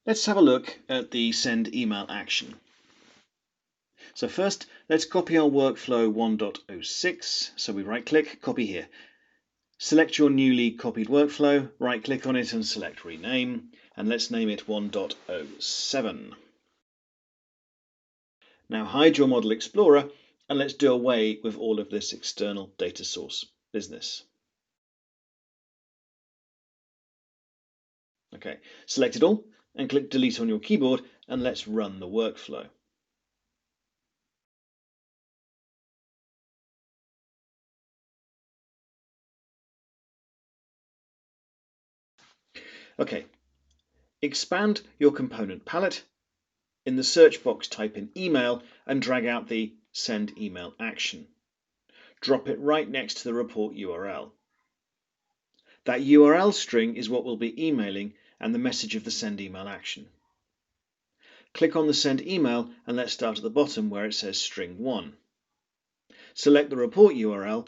Let's have a look at the send email action. So first, let's copy our workflow 1.06. So we right-click, copy here. Select your newly copied workflow, right-click on it and select rename, and let's name it 1.07. Now hide your Model Explorer and let's do away with all of this external data source business. Okay, select it all and click delete on your keyboard and let's run the workflow. Okay, expand your component palette. In the search box, type in email and drag out the send email action. Drop it right next to the report URL. That URL string is what we'll be emailing and the message of the send email action. Click on the send email and let's start at the bottom where it says string 1. Select the report URL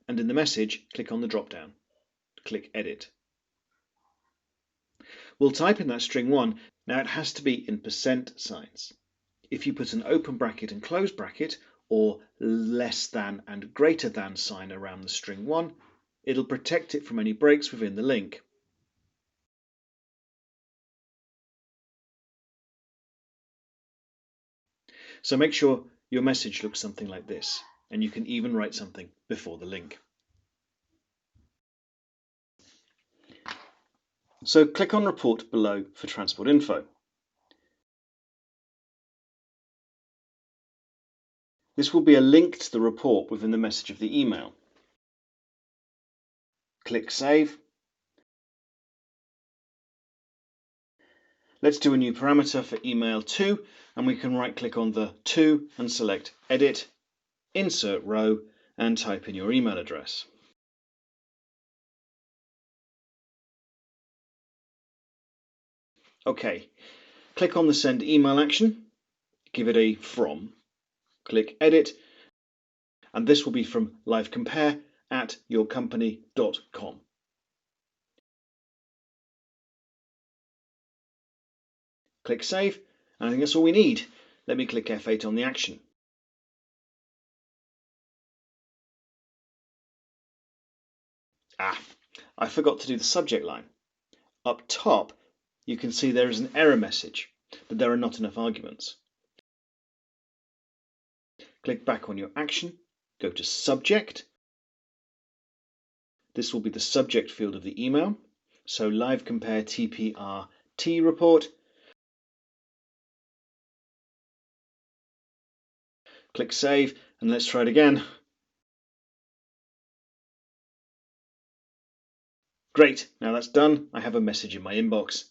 and in the message, click on the drop-down. Click Edit. We'll type in that string 1. Now it has to be in percent signs. If you put an open bracket and close bracket or less than and greater than sign around the string 1, it'll protect it from any breaks within the link. So make sure your message looks something like this, and you can even write something before the link. So click on Report below for transport info. This will be a link to the report within the message of the email. Click Save. Let's do a new parameter for email 2, and we can right-click on the 2 and select Edit, Insert Row, and type in your email address. OK, click on the Send Email action, give it a From, click Edit, and this will be from LiveCompare at yourcompany.com. Click Save, and I think that's all we need. Let me click F8 on the action. I forgot to do the subject line. Up top, you can see there is an error message, but there are not enough arguments. Click back on your action, go to Subject. This will be the subject field of the email. So LiveCompare TPR-T report. Click Save, and let's try it again. Great, now that's done. I have a message in my inbox.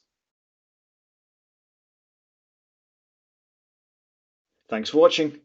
Thanks for watching.